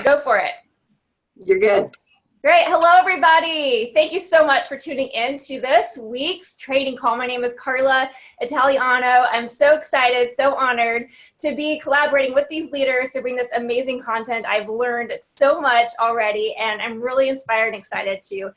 Go for it. You're good. Great. Hello, everybody. Thank you so much for tuning in to this week's trading call. My name is Karla Italiano. I'm so excited, so honored to be collaborating with these leaders to bring this amazing content. I've learned so much already, and I'm really inspired and excited to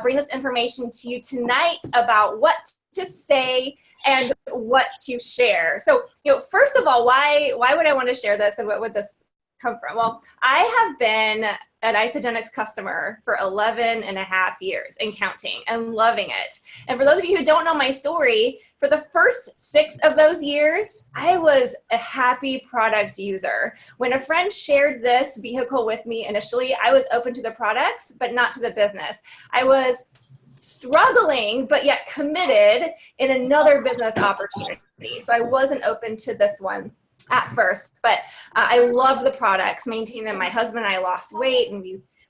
bring this information to you tonight about what to say and what to share. So, first of all, why would I want to share this, and what would this come from? Well, I have been an Isagenix customer for 11 and a half years and counting and loving it. And for those of you who don't know my story, for the first 6 of those years, I was a happy product user. When a friend shared this vehicle with me initially, I was open to the products, but not to the business. I was struggling, but yet committed in another business opportunity. So I wasn't open to this one at first, but I love the products, maintain them. My husband and I lost weight, and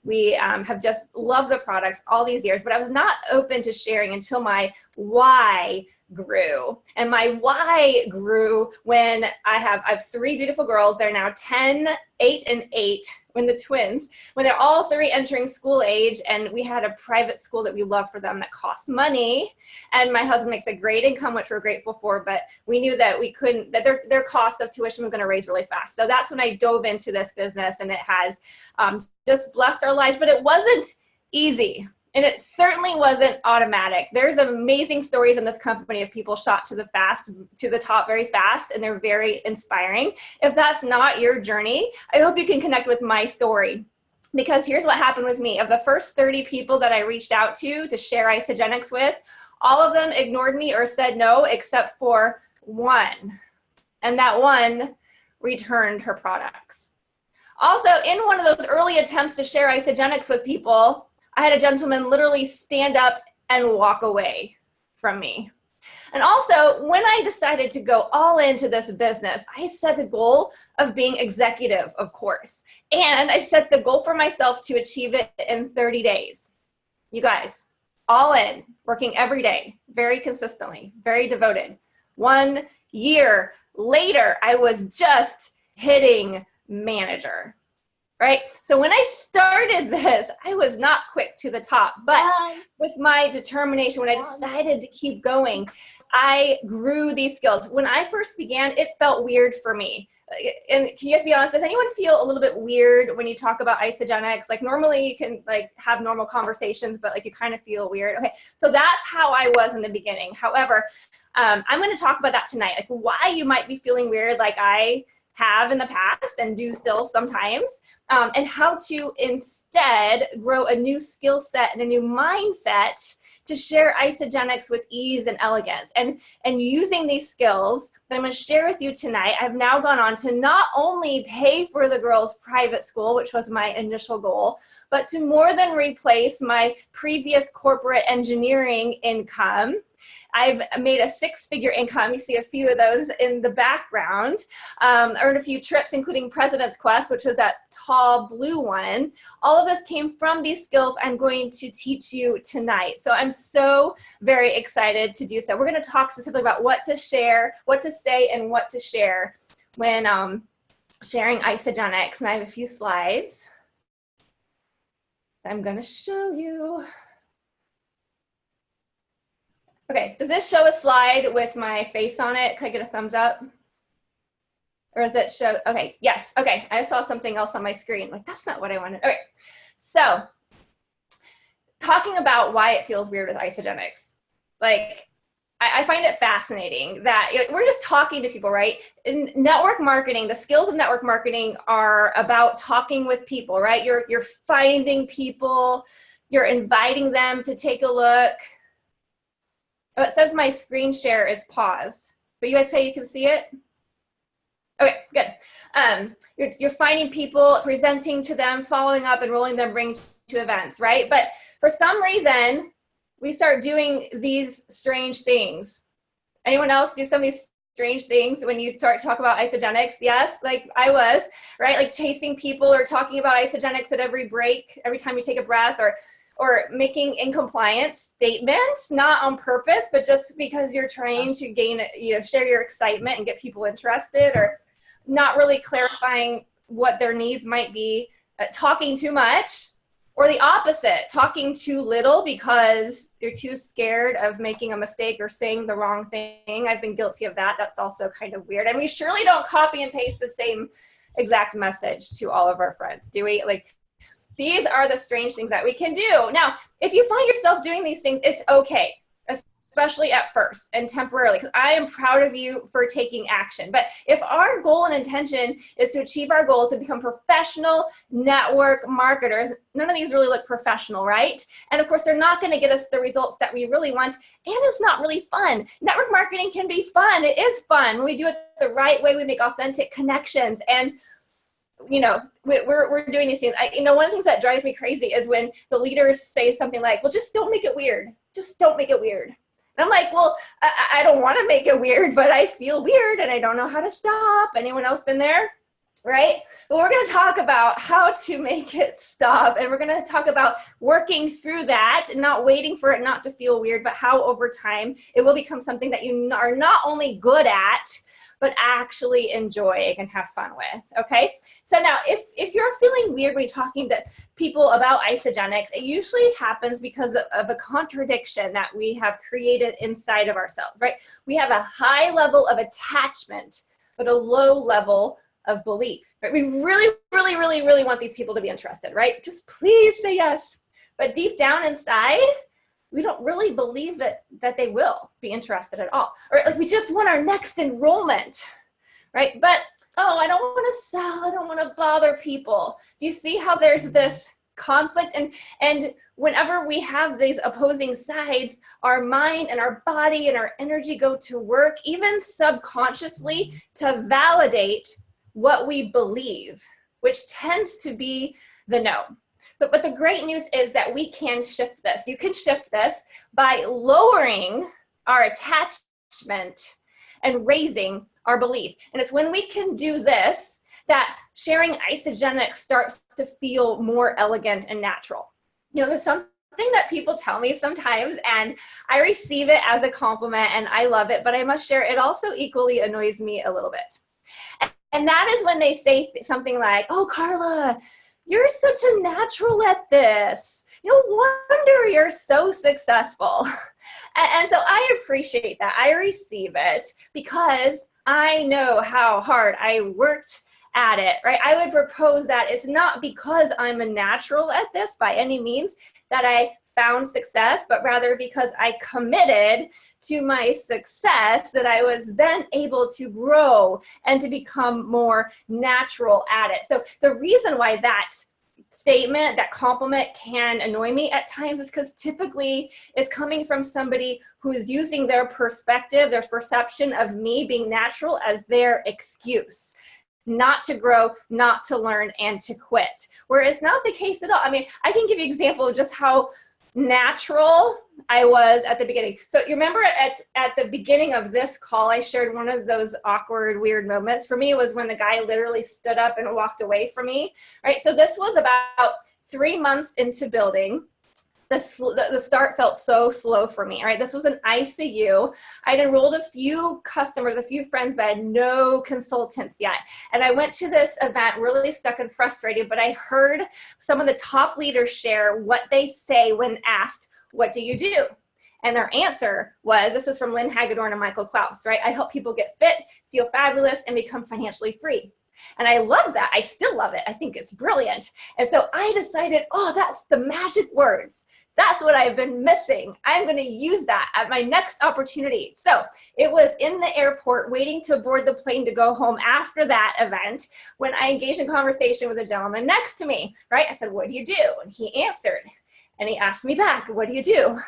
we have just loved the products all these years, but I was not open to sharing until my why grew. And my why grew when I have 3 beautiful girls. They're now 10, 8, and 8, when the twins, when they're all 3 entering school age, and we had a private school that we love for them that cost money. And my husband makes a great income, which we're grateful for, but we knew that we couldn't, that their cost of tuition was going to raise really fast. So that's when I dove into this business, and it has just blessed our lives, but it wasn't easy. And it certainly wasn't automatic. There's amazing stories in this company of people shot to the top very fast, and they're very inspiring. If that's not your journey, I hope you can connect with my story. Because here's what happened with me. Of the first 30 people that I reached out to share Isagenix with, all of them ignored me or said no, except for one. And that one returned her products. Also, in one of those early attempts to share Isagenix with people, I had a gentleman literally stand up and walk away from me. And also, when I decided to go all into this business, I set the goal of being executive, of course. And I set the goal for myself to achieve it in 30 days. You guys, all in, working every day, very consistently, very devoted. 1 year later, I was just hitting manager. Right? So when I started this, I was not quick to the top, but with my determination, when I decided to keep going, I grew these skills. When I first began, it felt weird for me. And can you guys be honest, does anyone feel a little bit weird when you talk about Isagenix? Like normally you can have normal conversations, but you kind of feel weird. Okay, so that's how I was in the beginning. However, I'm going to talk about that tonight, why you might be feeling weird like I have in the past and do still sometimes, and how to instead grow a new skill set and a new mindset to share Isagenix with ease and elegance. And using these skills that I'm going to share with you tonight, I've now gone on to not only pay for the girls' private school, which was my initial goal, but to more than replace my previous corporate engineering income. I've made a 6-figure income. You see a few of those in the background. Earned a few trips, including President's Quest, which was that tall blue one. All of this came from these skills I'm going to teach you tonight. So I'm so very excited to do so. We're going to talk specifically about what to share, what to say, and what to share when sharing Isagenix. And I have a few slides that I'm going to show you. Okay, does this show a slide with my face on it? Can I get a thumbs up? Or does it show, okay, yes, okay. I saw something else on my screen. That's not what I wanted. Okay, so talking about why it feels weird with Isagenix. I find it fascinating that we're just talking to people, right? In network marketing, the skills of network marketing are about talking with people, right? You're finding people, you're inviting them to take a look. Oh, it says my screen share is paused, but you guys say you can see it? Okay, good. You're finding people, presenting to them, following up, enrolling them, bringing to events, right? But for some reason, we start doing these strange things. Anyone else do some of these strange things when you start to talk about Isagenix? Yes, I was, right? Chasing people or talking about Isagenix at every break, every time you take a breath, or making in compliance statements, not on purpose, but just because you're trying to gain, share your excitement and get people interested, or not really clarifying what their needs might be talking too much, or the opposite, talking too little because you're too scared of making a mistake or saying the wrong thing. I've been guilty of that. That's also kind of weird. And we surely don't copy and paste the same exact message to all of our friends, do we? Like, these are the strange things that we can do. Now, if you find yourself doing these things, it's okay, especially at first and temporarily, because I am proud of you for taking action. But if our goal and intention is to achieve our goals and become professional network marketers, none of these really look professional, right? And of course, they're not going to get us the results that we really want, and it's not really fun. Network marketing can be fun. It is fun. When we do it the right way, we make authentic connections, and you know, we're doing these things. One of the things that drives me crazy is when the leaders say something like, well, just don't make it weird. Just don't make it weird. And I'm like, well, I don't want to make it weird, but I feel weird and I don't know how to stop. Anyone else been there? Right? But we're going to talk about how to make it stop. And we're going to talk about working through that, not waiting for it not to feel weird, but how over time it will become something that you are not only good at, but actually enjoy and have fun with, okay? So now, if you're feeling weird when you're talking to people about Isagenix, it usually happens because of a contradiction that we have created inside of ourselves, right? We have a high level of attachment, but a low level of belief, right? We really, really, really, really want these people to be interested, right? Just please say yes. But deep down inside, we don't really believe that they will be interested at all. Or like, we just want our next enrollment, right? But, oh, I don't want to sell. I don't want to bother people. Do you see how there's this conflict? And whenever we have these opposing sides, our mind and our body and our energy go to work, even subconsciously, to validate what we believe, which tends to be the no. But the great news is that we can shift this. You can shift this by lowering our attachment and raising our belief. And it's when we can do this that sharing Isagenix starts to feel more elegant and natural. You know, there's something that people tell me sometimes, and I receive it as a compliment and I love it, but I must share, it also equally annoys me a little bit. And that is when they say something like, oh, Karla, you're such a natural at this. No wonder you're so successful. And so I appreciate that. I receive it because I know how hard I worked at it, right? I would propose that it's not because I'm a natural at this by any means that I found success, but rather because I committed to my success that I was then able to grow and to become more natural at it. So the reason why that statement, that compliment can annoy me at times is because typically it's coming from somebody who is using their perspective, their perception of me being natural as their excuse. Not to grow, not to learn, and to quit. Where it's not the case at all. I mean, I can give you an example of just how natural I was at the beginning. So you remember at the beginning of this call, I shared one of those awkward, weird moments. For me, it was when the guy literally stood up and walked away from me, right? So this was about 3 months into building. The start felt so slow for me, right? This was an ICU. I'd enrolled a few customers, a few friends, but I had no consultants yet. And I went to this event really stuck and frustrated, but I heard some of the top leaders share what they say when asked, what do you do? And their answer was, this is from Lynn Hagedorn and Michael Klaus, right? I help people get fit, feel fabulous, and become financially free. And I love that. I still love it. I think it's brilliant. And so I decided, oh, that's the magic words. That's what I've been missing. I'm going to use that at my next opportunity. So it was in the airport waiting to board the plane to go home after that event when I engaged in conversation with a gentleman next to me, right? I said, what do you do? And he answered. And he asked me back, what do you do?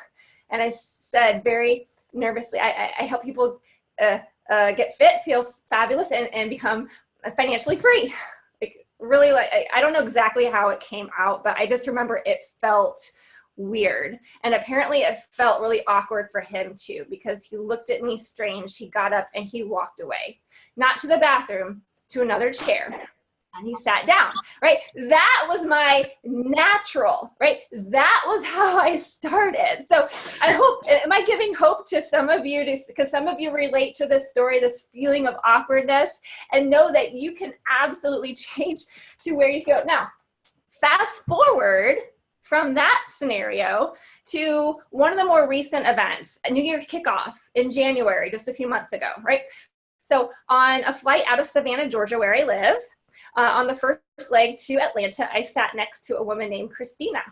And I said very nervously, I help people get fit, feel fabulous, and become financially free. Like really, like I don't know exactly how it came out, but I just remember it felt weird. And apparently it felt really awkward for him too, because he looked at me strange. He got up and he walked away, not to the bathroom, to another chair. And he sat down, right? That was my natural, right? That was how I started. So I hope, am I giving hope to some of you, because some of you relate to this story, this feeling of awkwardness, and know that you can absolutely change to where you go. Now, forward from that scenario to one of the more recent events, a New Year kickoff in January, just a few months ago, right? So on a flight out of Savannah, Georgia, where I live, on the first leg to Atlanta, I sat next to a woman named Christina.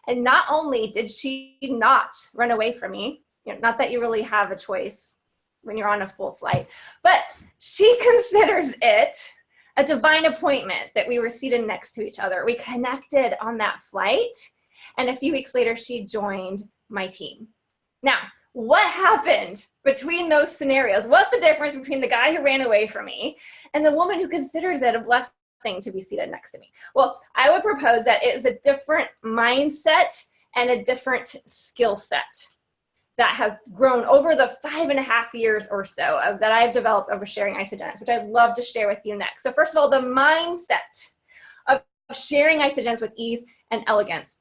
And not only did she not run away from me, not that you really have a choice when you're on a full flight, but she considers it a divine appointment that we were seated next to each other. We connected on that flight, and a few weeks later, she joined my team. Now, what happened between those scenarios? What's the difference between the guy who ran away from me and the woman who considers it a blessing to be seated next to me? Well, I would propose that it is a different mindset and a different skill set that has grown over the 5.5 years or so that I've developed over sharing Isagenix, which I'd love to share with you next. So first of all, the mindset of sharing Isagenix with ease and elegance.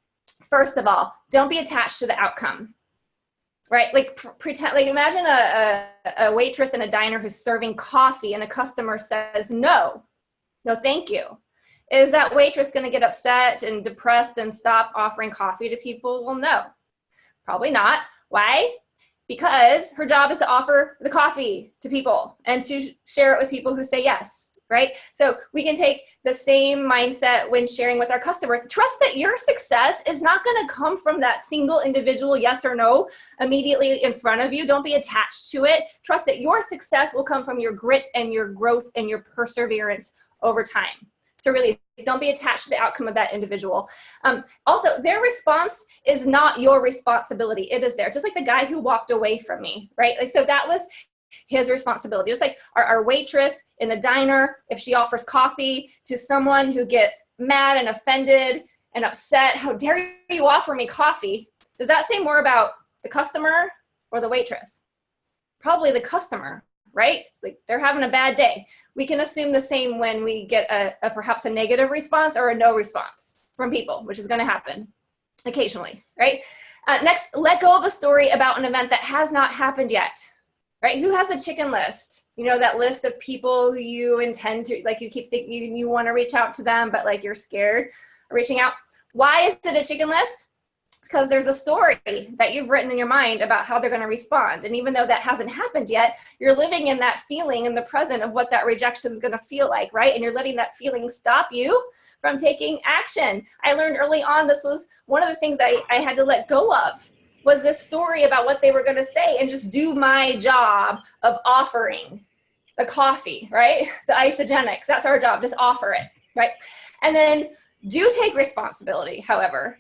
First of all, don't be attached to the outcome, right? Like pretend, like imagine a waitress in a diner who's serving coffee and a customer says, no, thank you. Is that waitress going to get upset and depressed and stop offering coffee to people? Well, no, probably not. Why? Because her job is to offer the coffee to people and to share it with people who say yes, right? So we can take the same mindset when sharing with our customers. Trust that your success is not going to come from that single individual yes or no immediately in front of you. Don't be attached to it. Trust that your success will come from your grit and your growth and your perseverance over time. So really, don't be attached to the outcome of that individual. Also, their response is not your responsibility. It is theirs. Just like the guy who walked away from me, right? Like, so that was his responsibility. Just like our waitress in the diner, if she offers coffee to someone who gets mad and offended and upset, how dare you offer me coffee? Does that say more about the customer or the waitress? Probably the customer. Right? Like they're having a bad day. We can assume the same when we get a perhaps a negative response or a no response from people, which is going to happen occasionally, right? Next, let go of the story about an event that has not happened yet, right? Who has a chicken list? You know, that list of people who you intend to, like you keep thinking you want to reach out to them, but like you're scared of reaching out. Why is it a chicken list? Because there's a story that you've written in your mind about how they're going to respond. And even though that hasn't happened yet, you're living in that feeling in the present of what that rejection is going to feel like, right? And you're letting that feeling stop you from taking action. I learned early on, this was one of the things I had to let go of, was this story about what they were going to say and just do my job of offering the coffee, right? The Isagenix, that's our job, just offer it, right? And then do take responsibility, however,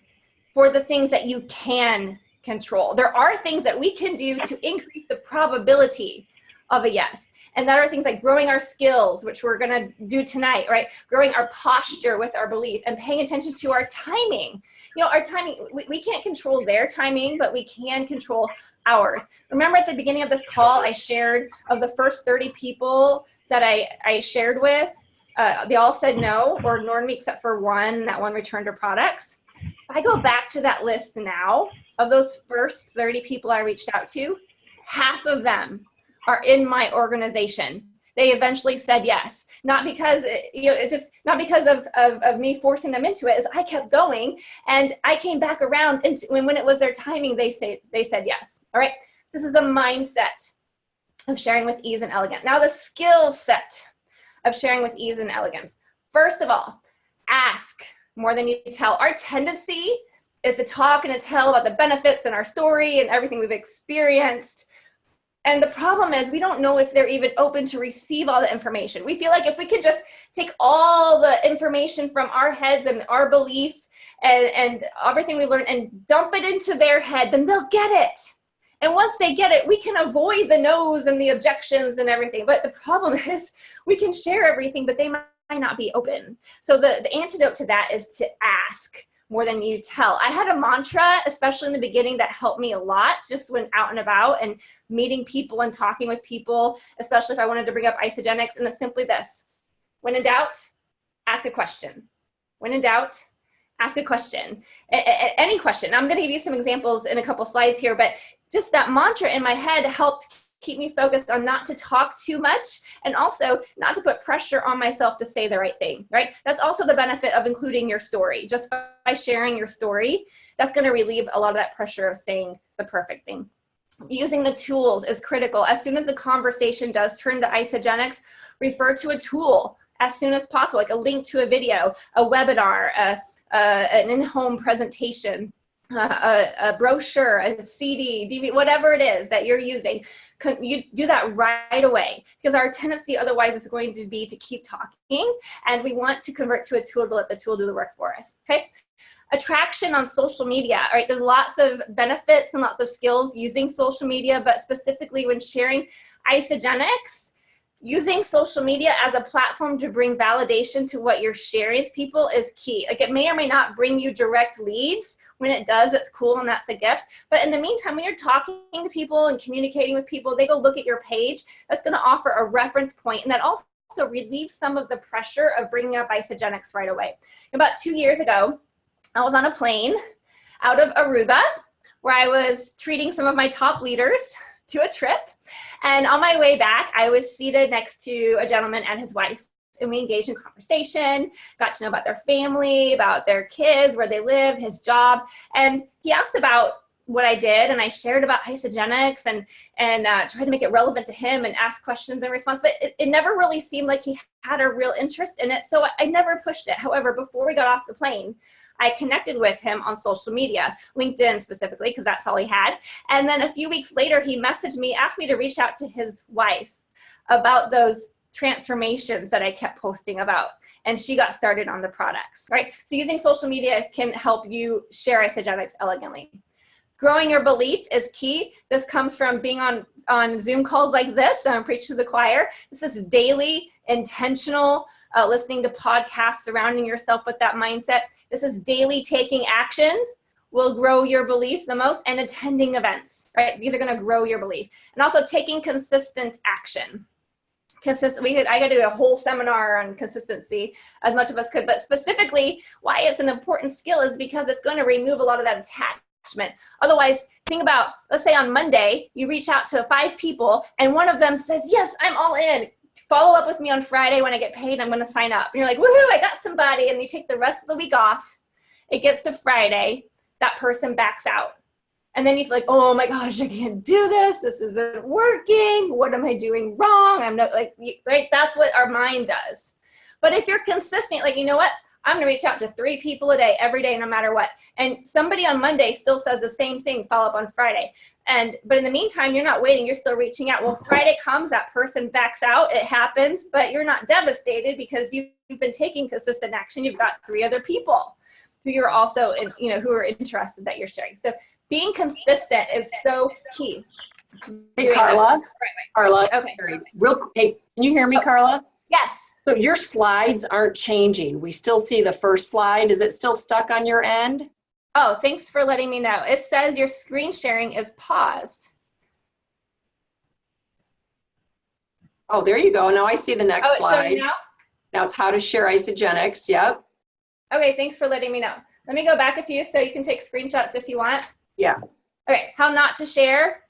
for the things that you can control. There are things that we can do to increase the probability of a yes. And that are things like growing our skills, which we're gonna do tonight, right? Growing our posture with our belief and paying attention to our timing. You know, our timing, we can't control their timing, but we can control ours. Remember at the beginning of this call, I shared of the first 30 people that I shared with, they all said no or ignored me except for one, that one returned her products. If I go back to that list now, of those first 30 people I reached out to, half of them are in my organization. They eventually said yes, not because not because of me forcing them into it. As I kept going, and I came back around, and when it was their timing, they said yes. All right, so this is a mindset of sharing with ease and elegance. Now the skill set of sharing with ease and elegance. First of all, ask more than you tell. Our tendency is to talk and to tell about the benefits in our story and everything we've experienced. And the problem is we don't know if they're even open to receive all the information. We feel like if we could just take all the information from our heads and our belief and everything we learned and dump it into their head, then they'll get it. And once they get it, we can avoid the no's and the objections and everything. But the problem is we can share everything, but they might not be open. So the antidote to that is to ask more than you tell. I had a mantra, especially in the beginning, that helped me a lot just when out and about and meeting people and talking with people, especially if I wanted to bring up Isagenix, and it's simply this: when in doubt, ask a question. When in doubt, ask a question. Any question. I'm going to give you some examples in a couple slides here, but just that mantra in my head helped keep me focused on not to talk too much and also not to put pressure on myself to say the right thing, right? That's also the benefit of including your story. Just by sharing your story, that's going to relieve a lot of that pressure of saying the perfect thing. Using the tools is critical. As soon as the conversation does turn to Isagenix, refer to a tool as soon as possible, like a link to a video, a webinar, an in-home presentation, a brochure, a CD, DVD, whatever it is that you're using. You do that right away, because our tendency otherwise is going to be to keep talking, and we want to convert to a tool to let the tool do the work for us, okay? Attraction on social media, all right? There's lots of benefits and lots of skills using social media, but specifically when sharing Isagenix, using social media as a platform to bring validation to what you're sharing with people is key. Like, it may or may not bring you direct leads. When it does, it's cool and that's a gift. But in the meantime, when you're talking to people and communicating with people, they go look at your page. That's going to offer a reference point, and that also relieves some of the pressure of bringing up Isagenix right away. About 2 years ago, I was on a plane out of Aruba where I was treating some of my top leaders to a trip. And on my way back, I was seated next to a gentleman and his wife. And we engaged in conversation, got to know about their family, about their kids, where they live, his job. And he asked about what I did, and I shared about Isagenix and tried to make it relevant to him and ask questions in response. But it never really seemed like he had a real interest in it, so I never pushed it. However, before we got off the plane, I connected with him on social media, LinkedIn specifically, because that's all he had. And then a few weeks later, he messaged me, asked me to reach out to his wife about those transformations that I kept posting about. And she got started on the products, right? So using social media can help you share Isagenix elegantly. Growing your belief is key. This comes from being on Zoom calls like this, Preach to the Choir. This is daily, intentional, listening to podcasts, surrounding yourself with that mindset. This is daily taking action will grow your belief the most, and attending events, right? These are gonna grow your belief. And also taking consistent action. I got to do a whole seminar on consistency, as much of us could, but specifically why it's an important skill is because it's going to remove a lot of that attachment. Otherwise, think about, let's say on Monday, you reach out to 5 people and one of them says, yes, I'm all in. Follow up with me on Friday when I get paid, I'm going to sign up. And you're like, woohoo, I got somebody. And you take the rest of the week off. It gets to Friday, that person backs out. And then you feel like, oh my gosh, I can't do this. This isn't working. What am I doing wrong? I'm not like, right? That's what our mind does. But if you're consistent, like, you know what? I'm going to reach out to 3 people a day, every day, no matter what. And somebody on Monday still says the same thing, follow up on Friday. But in the meantime, you're not waiting, you're still reaching out. Well, Friday comes, that person backs out, it happens, but you're not devastated because you've been taking consistent action. You've got 3 other people who you're also, who are interested that you're sharing. So being consistent is so key. Hey, Karla. Karla, okay. Hey, can you hear me, Karla? Yes. So your slides aren't changing. We still see the first slide. Is it still stuck on your end? Oh, thanks for letting me know. It says your screen sharing is paused. Oh, there you go. Now I see the next slide. Now? Now it's how to share Isagenix. Yep. Okay, thanks for letting me know. Let me go back a few so you can take screenshots if you want. Yeah. Okay, how not to share.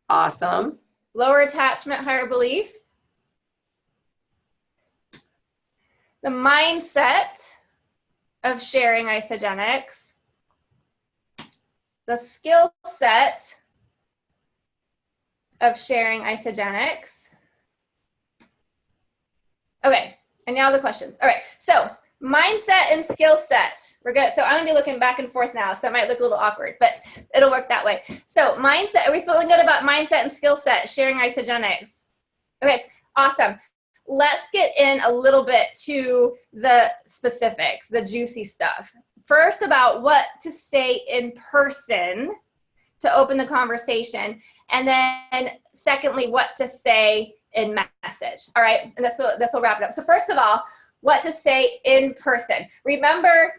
Awesome. Lower attachment, higher belief. The mindset of sharing Isagenix. The skill set of sharing Isagenix. Okay, and now the questions. All right, so mindset and skill set. We're good. So I'm gonna be looking back and forth now, so it might look a little awkward, but it'll work that way. So mindset, are we feeling good about mindset and skill set, sharing Isagenix? Okay, awesome. Let's get in a little bit to the specifics, the juicy stuff. First, about what to say in person to open the conversation, and then secondly, what to say in message. All right, and this will wrap it up. So first of all, what to say in person. Remember,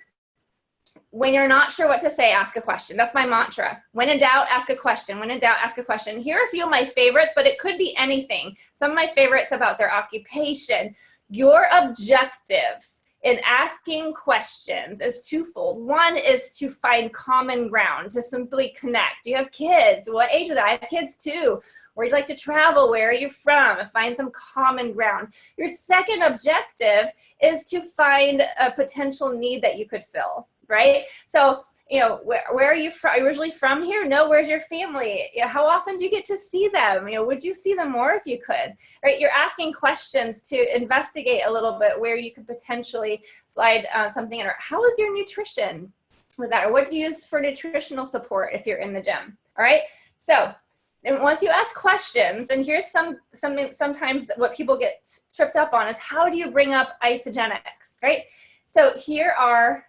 when you're not sure what to say, ask a question. That's my mantra. When in doubt, ask a question. When in doubt, ask a question. Here are a few of my favorites, but it could be anything. Some of my favorites about their occupation, your objectives, in asking questions is twofold. One is to find common ground, to simply connect. Do you have kids? What age are they? I have kids too. Where do you like to travel? Where are you from? Find some common ground. Your second objective is to find a potential need that you could fill, right? So, you know, where are you from? Are you originally from here? No, where's your family? You know, how often do you get to see them? You know, would you see them more if you could, right? You're asking questions to investigate a little bit where you could potentially slide something in. Or how is your nutrition with that? Or what do you use for nutritional support if you're in the gym? All right. So, and once you ask questions, and here's sometimes what people get tripped up on is, how do you bring up Isagenix, right? So here are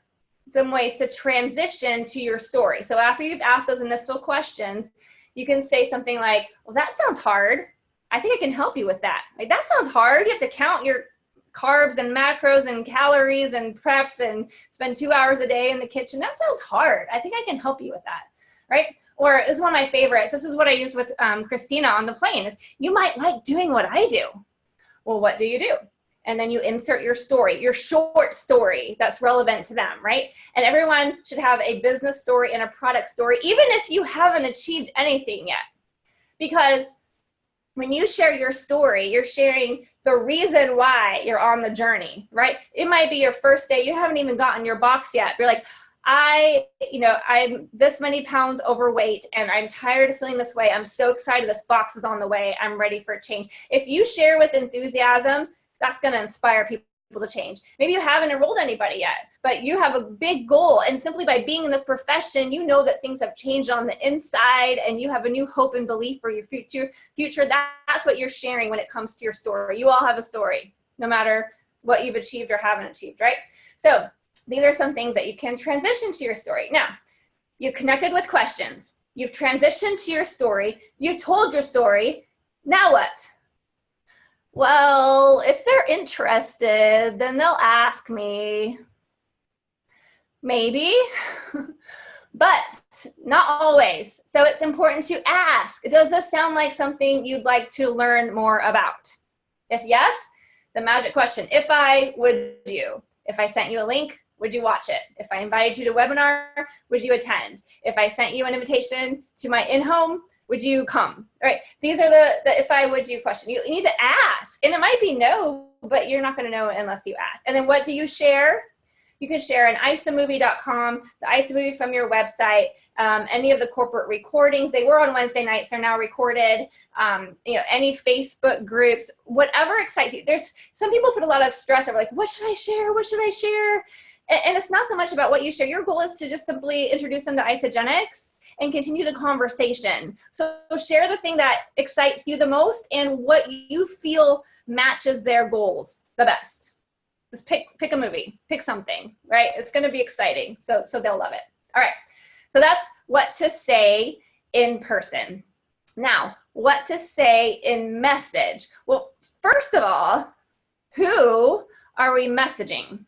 some ways to transition to your story. So after you've asked those initial questions, you can say something like, well, that sounds hard. I think I can help you with that. Like, that sounds hard. You have to count your carbs and macros and calories and prep and spend 2 hours a day in the kitchen. That sounds hard. I think I can help you with that, right? Or this is one of my favorites. This is what I use with Christina on the plane. Is, you might like doing what I do. Well, what do you do? And then you insert your story, your short story that's relevant to them, right? And everyone should have a business story and a product story, even if you haven't achieved anything yet. Because when you share your story, you're sharing the reason why you're on the journey, right? It might be your first day. You haven't even gotten your box yet. You're like, I'm this many pounds overweight and I'm tired of feeling this way. I'm so excited this box is on the way. I'm ready for a change. If you share with enthusiasm, that's going to inspire people to change. Maybe you haven't enrolled anybody yet, but you have a big goal. And simply by being in this profession, you know that things have changed on the inside and you have a new hope and belief for your future. That's what you're sharing when it comes to your story. You all have a story, no matter what you've achieved or haven't achieved, right? So these are some things that you can transition to your story. Now, you've connected with questions. You've transitioned to your story. You've told your story. Now what? Well, if they're interested, then they'll ask me. Maybe, but not always. So it's important to ask. Does this sound like something you'd like to learn more about? If yes, the magic question, if I sent you a link, would you watch it? If I invited you to a webinar, would you attend? If I sent you an invitation to my in-home, would you come? All right, these are the if I would you question. You need to ask, and it might be no, but you're not gonna know unless you ask. And then what do you share? You can share an isamovie.com, the iSamovie from your website, any of the corporate recordings. They were on Wednesday nights, they're now recorded. Any Facebook groups, whatever excites you. There's some people put a lot of stress over like, what should I share? What should I share? And it's not so much about what you share. Your goal is to just simply introduce them to Isagenix and continue the conversation. So share the thing that excites you the most and what you feel matches their goals the best. Just pick a movie, pick something, right? It's going to be exciting. So they'll love it. All right. So that's what to say in person. Now, what to say in message? Well, first of all, who are we messaging,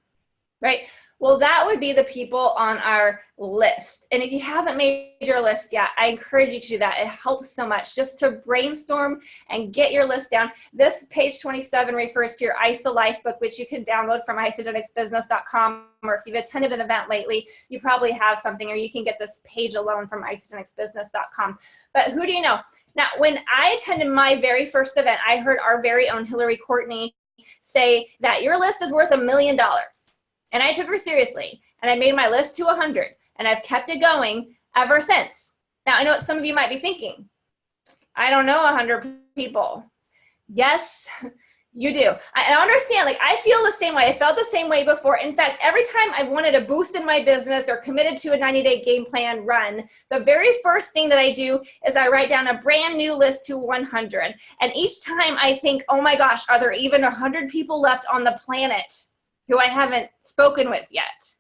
right? Well, that would be the people on our list. And if you haven't made your list yet, I encourage you to do that. It helps so much just to brainstorm and get your list down. This page 27 refers to your ISA Life book, which you can download from isagenixbusiness.com. Or if you've attended an event lately, you probably have something, or you can get this page alone from isagenixbusiness.com. But who do you know? Now, when I attended my very first event, I heard our very own Hilari Courtney say that your list is worth $1 million. And I took her seriously, and I made my list to 100, and I've kept it going ever since. Now, I know what some of you might be thinking. I don't know 100 people. Yes, you do. I understand, like, I feel the same way. I felt the same way before. In fact, every time I've wanted a boost in my business or committed to a 90-day game plan run, the very first thing that I do is I write down a brand new list to 100. And each time I think, oh my gosh, are there even 100 people left on the planet who I haven't spoken with yet?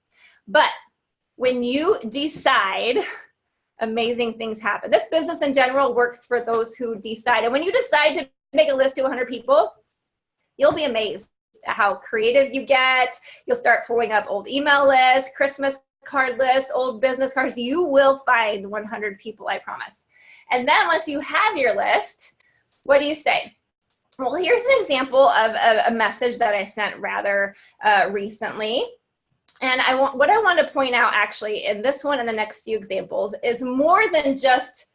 But when you decide, amazing things happen. This business in general works for those who decide. And when you decide to make a list to 100 people, you'll be amazed at how creative you get. You'll start pulling up old email lists, Christmas card lists, old business cards. You will find 100 people, I promise. And then once you have your list, what do you say? Well, here's an example of a message that I sent rather recently. And what I want to point out actually in this one and the next few examples is more than just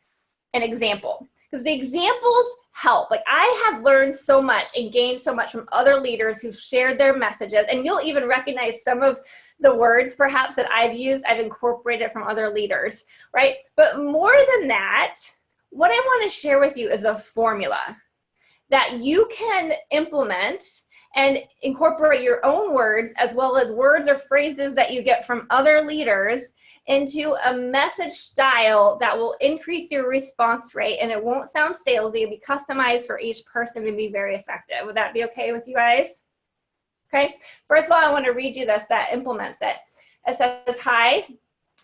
an example, because the examples help. Like, I have learned so much and gained so much from other leaders who've shared their messages, and you'll even recognize some of the words perhaps that I've used, I've incorporated from other leaders, right? But more than that, what I want to share with you is a formula that you can implement and incorporate your own words as well as words or phrases that you get from other leaders into a message style that will increase your response rate, and it won't sound salesy. It'll be customized for each person to be very effective. Would that be okay with you guys? Okay, first of all, I want to read you this that implements it. It says, "Hi,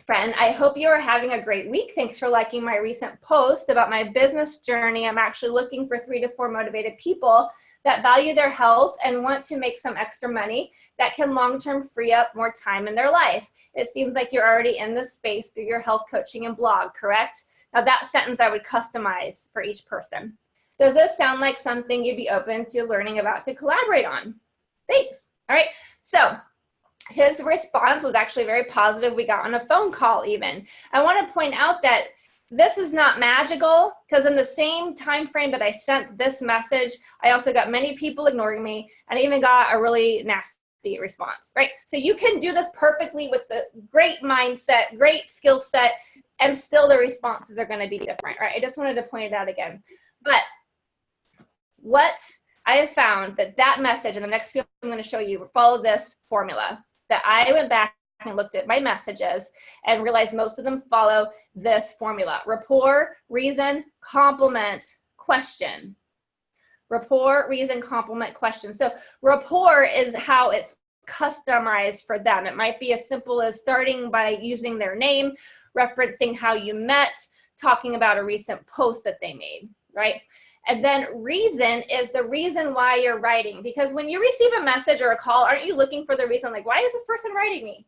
friend, I hope you are having a great week. Thanks for liking my recent post about my business journey. I'm actually looking for 3 to 4 motivated people that value their health and want to make some extra money that can long-term free up more time in their life. It seems like you're already in this space through your health coaching and blog, correct?" Now that sentence I would customize for each person. Does this sound like something you'd be open to learning about to collaborate on? Thanks. All right, so his response was actually very positive. We got on a phone call even. I want to point out that this is not magical, because in the same time frame that I sent this message, I also got many people ignoring me, and I even got a really nasty response, right? So you can do this perfectly with the great mindset, great skill set, and still the responses are going to be different, right? I just wanted to point it out again. But what I have found that message, and the next few I'm going to show you, follow this formula. That I went back and looked at my messages and realized most of them follow this formula: rapport, reason, compliment, question. Rapport, reason, compliment, question. So rapport is how it's customized for them. It might be as simple as starting by using their name, referencing how you met, talking about a recent post that they made, right? And then reason is the reason why you're writing. Because when you receive a message or a call, aren't you looking for the reason, like, why is this person writing me?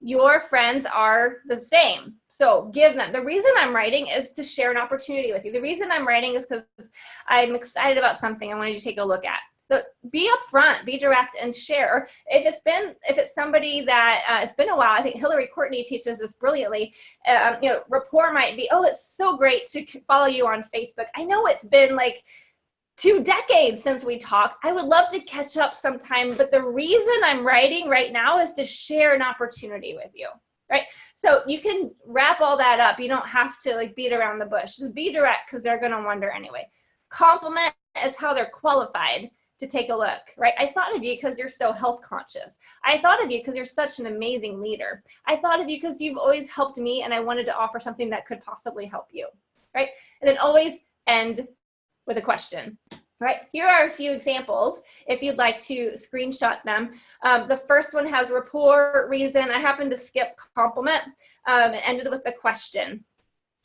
Your friends are the same. So give them. The reason I'm writing is to share an opportunity with you. The reason I'm writing is because I'm excited about something I wanted you to take a look at. So be upfront, be direct, and share. Or if it's somebody that it's been a while, I think Hilari, Courtney teaches this brilliantly. Rapport might be, oh, it's so great to follow you on Facebook. I know it's been like 2 decades since we talked. I would love to catch up sometime, but the reason I'm writing right now is to share an opportunity with you, right? So you can wrap all that up. You don't have to like beat around the bush. Just be direct, because they're going to wonder anyway. Compliment is how they're qualified to take a look, right? I thought of you because you're so health conscious. I thought of you because you're such an amazing leader. I thought of you because you've always helped me, and I wanted to offer something that could possibly help you, right? And then always end with a question, right? Here are a few examples if you'd like to screenshot them. The first one has rapport, reason. I happened to skip compliment. It ended with a question,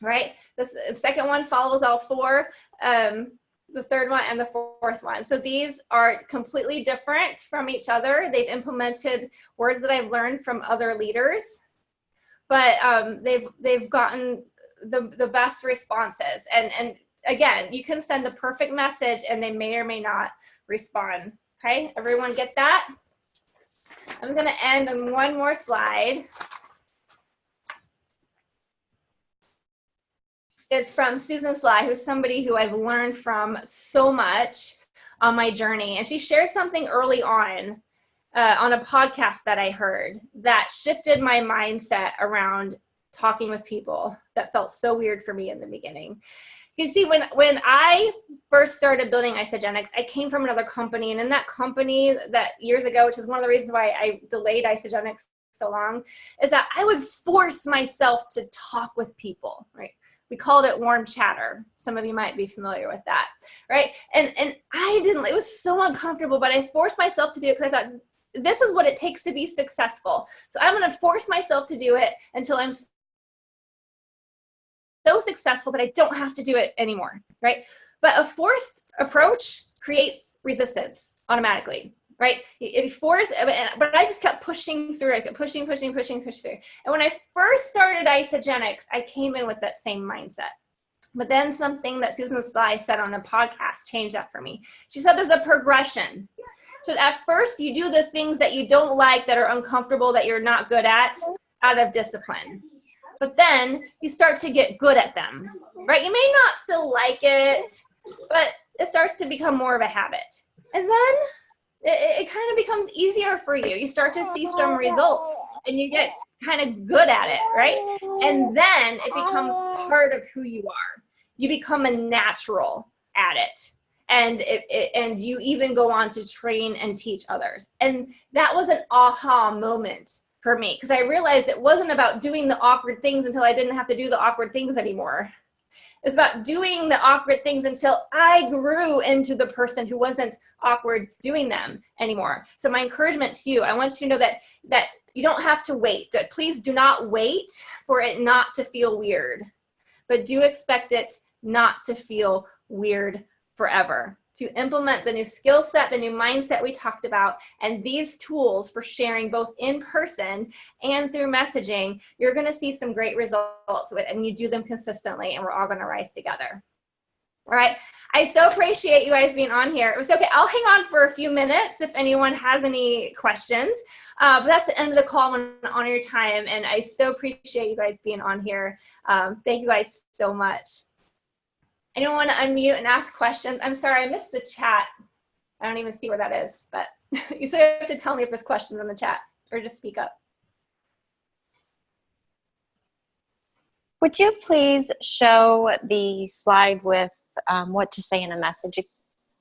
right? The second one follows all 4. The third one and the fourth one. So these are completely different from each other. They've implemented words that I've learned from other leaders, but they've gotten the best responses. And again, you can send the perfect message and they may or may not respond. Okay, everyone get that? I'm gonna end on one more slide. It's from Susan Sly, who's somebody who I've learned from so much on my journey. And she shared something early on a podcast that I heard that shifted my mindset around talking with people that felt so weird for me in the beginning. You see, when I first started building Isagenix, I came from another company. And in that company that years ago, which is one of the reasons why I delayed Isagenix so long, is that I would force myself to talk with people, right? We called it warm chatter. Some of you might be familiar with that, right? And I didn't, it was so uncomfortable, but I forced myself to do it because I thought, this is what it takes to be successful. So I'm going to force myself to do it until I'm so successful that I don't have to do it anymore, right? But a forced approach creates resistance automatically, right? It forced, but I just kept pushing through it, pushing through. And when I first started Isagenix, I came in with that same mindset. But then something that Susan Sly said on a podcast changed that for me. She said there's a progression. So at first you do the things that you don't like, that are uncomfortable, that you're not good at, out of discipline. But then you start to get good at them, right? You may not still like it, but it starts to become more of a habit. And then it kind of becomes easier for you. You start to see some results and you get kind of good at it, right? And then it becomes part of who you are. You become a natural at it. And and you even go on to train and teach others. And that was an aha moment for me, because I realized it wasn't about doing the awkward things until I didn't have to do the awkward things anymore. It's about doing the awkward things until I grew into the person who wasn't awkward doing them anymore. So my encouragement to you, I want you to know that you don't have to wait. Please do not wait for it not to feel weird, but do expect it not to feel weird forever. To implement the new skill set, the new mindset we talked about, and these tools for sharing both in person and through messaging, you're going to see some great results with, and you do them consistently, and we're all going to rise together. All right. I so appreciate you guys being on here. It was okay. I'll hang on for a few minutes if anyone has any questions. But that's the end of the call. I want to honor your time, and I so appreciate you guys being on here. Thank you guys so much. Anyone want to unmute and ask questions? I'm sorry, I missed the chat. I don't even see where that is, but you still have to tell me if there's questions in the chat, or just speak up. Would you please show the slide with what to say in a message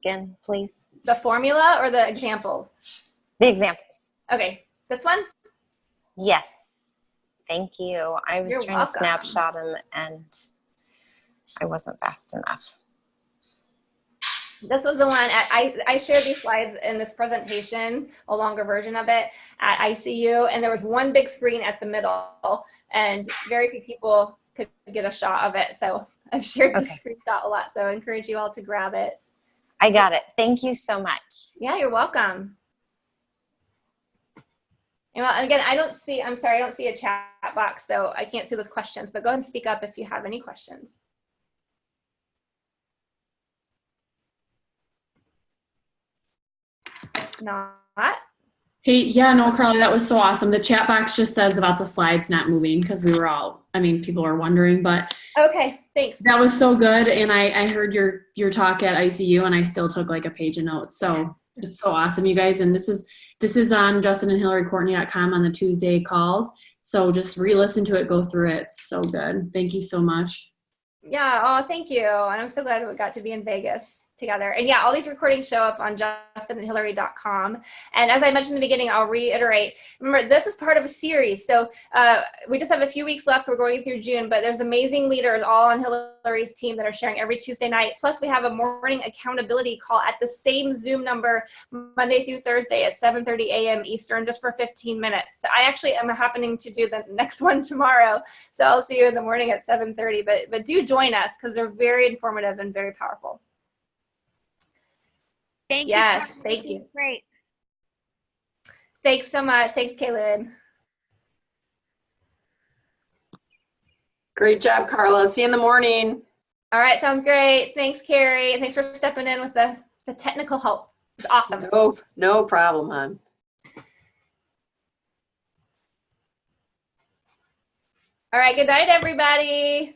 again, please? The formula or the examples? The examples. Okay, this one? Yes. Thank you. I was You're trying welcome. to snapshot them and I wasn't fast enough. This was the one I shared these slides in this presentation, a longer version of it at ICU, and there was one big screen at the middle, and very few people could get a shot of it. So I've shared the screenshot a lot, so I encourage you all to grab it. I got it. Thank you so much. Yeah, you're welcome. And again, I'm sorry, I don't see a chat box, so I can't see those questions, but go ahead and speak up if you have any questions. Not? Hey, yeah, no, Karla, that was so awesome. The chat box just says about the slides not moving because we were all, people were wondering, but okay, thanks. That was so good. And I heard your talk at ICU and I still took like a page of notes. So it's so awesome, you guys. And this is on justinandhilarycourtney.com on the Tuesday calls. So just re-listen to it, go through it. It's so good. Thank you so much. Yeah, oh, thank you. And I'm so glad we got to be in Vegas together. And yeah, all these recordings show up on justinandhilary.com. And as I mentioned in the beginning, I'll reiterate, remember, this is part of a series. So we just have a few weeks left. We're going through June, but there's amazing leaders all on Hilary's team that are sharing every Tuesday night. Plus we have a morning accountability call at the same Zoom number Monday through Thursday at 7:30 a.m. Eastern, just for 15 minutes. So I actually am happening to do the next one tomorrow. So I'll see you in the morning at 7:30, but do join us because they're very informative and very powerful. Thank you. Yes, thank you. Great. Thanks so much. Thanks, Kaylin. Great job, Karla. See you in the morning. All right, sounds great. Thanks, Carrie. And thanks for stepping in with the technical help. It's awesome. No problem, hon. All right, good night, everybody.